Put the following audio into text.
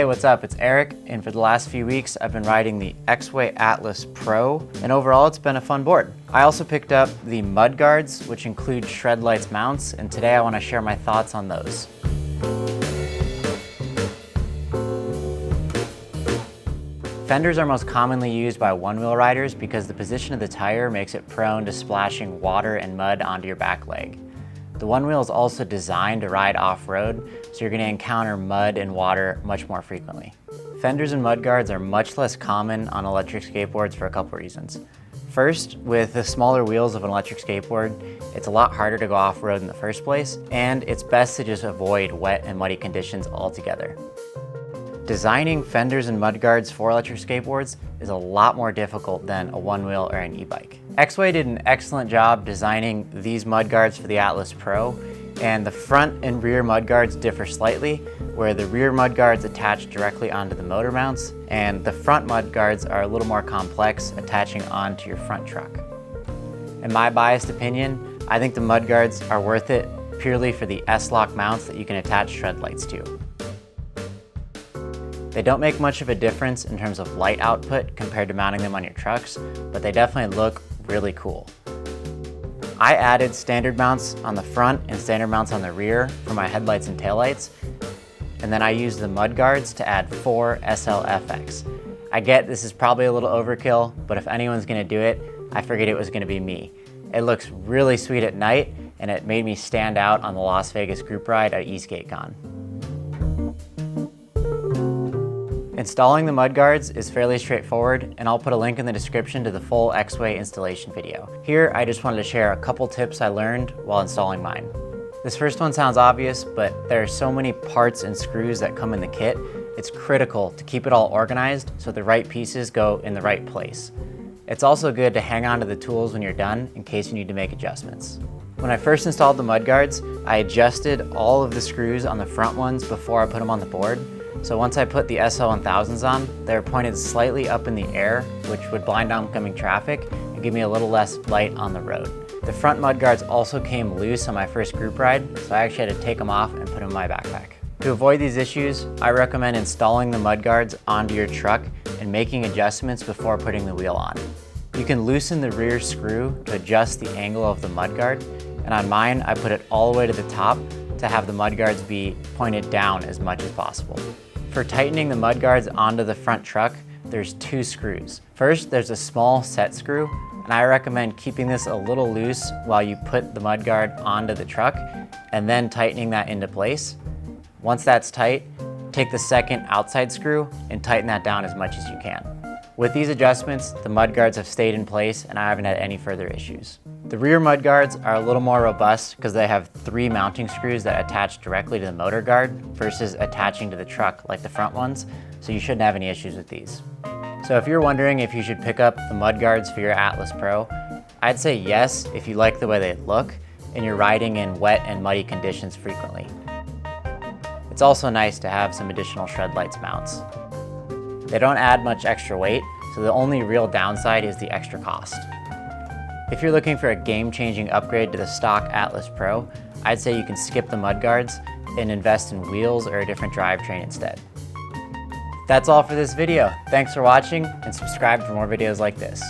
Hey, what's up? It's Eric, and for the last few weeks I've been riding the Exway Atlas Pro, and overall it's been a fun board. I also picked up the mud guards, which include ShredLights mounts, and today I want to share my thoughts on those. Fenders are most commonly used by one-wheel riders because the position of the tire makes it prone to splashing water and mud onto your back leg. The one wheel is also designed to ride off-road, so you're going to encounter mud and water much more frequently. Fenders and mud guards are much less common on electric skateboards for a couple reasons. First, with the smaller wheels of an electric skateboard, it's a lot harder to go off-road in the first place, and it's best to just avoid wet and muddy conditions altogether. Designing fenders and mud guards for electric skateboards is a lot more difficult than a one-wheel or an e-bike. Exway did an excellent job designing these mud guards for the Atlas Pro, and the front and rear mud guards differ slightly, where the rear mud guards attach directly onto the motor mounts, and the front mud guards are a little more complex, attaching onto your front truck. In my biased opinion, I think the mud guards are worth it purely for the S-Lock mounts that you can attach ShredLights to. They don't make much of a difference in terms of light output compared to mounting them on your trucks, but they definitely look really cool. I added standard mounts on the front and standard mounts on the rear for my headlights and taillights, and then I used the mud guards to add 4 SLFX. I get this is probably a little overkill, but if anyone's gonna do it, I figured it was gonna be me. It looks really sweet at night, and it made me stand out on the Las Vegas group ride at EskateCon. Installing the mud guards is fairly straightforward, and I'll put a link in the description to the full Exway installation video. Here, I just wanted to share a couple tips I learned while installing mine. This first one sounds obvious, but there are so many parts and screws that come in the kit, it's critical to keep it all organized so the right pieces go in the right place. It's also good to hang on to the tools when you're done in case you need to make adjustments. When I first installed the mud guards, I adjusted all of the screws on the front ones before I put them on the board. So once I put the SL1000s on, they were pointed slightly up in the air, which would blind oncoming traffic and give me a little less light on the road. The front mud guards also came loose on my first group ride, so I actually had to take them off and put them in my backpack. To avoid these issues, I recommend installing the mud guards onto your truck and making adjustments before putting the wheel on. You can loosen the rear screw to adjust the angle of the mud guard, and on mine, I put it all the way to the top to have the mud guards be pointed down as much as possible. For tightening the mud guards onto the front truck, there's 2 screws. First, there's a small set screw, and I recommend keeping this a little loose while you put the mud guard onto the truck, and then tightening that into place. Once that's tight, take the second outside screw and tighten that down as much as you can. With these adjustments, the mud guards have stayed in place and I haven't had any further issues. The rear mud guards are a little more robust because they have 3 mounting screws that attach directly to the motor guard versus attaching to the truck like the front ones, so you shouldn't have any issues with these. So if you're wondering if you should pick up the mud guards for your Atlas Pro, I'd say yes if you like the way they look and you're riding in wet and muddy conditions frequently. It's also nice to have some additional ShredLights mounts. They don't add much extra weight, so the only real downside is the extra cost. If you're looking for a game-changing upgrade to the stock Atlas Pro, I'd say you can skip the mud guards and invest in wheels or a different drivetrain instead. That's all for this video. Thanks for watching, and subscribe for more videos like this.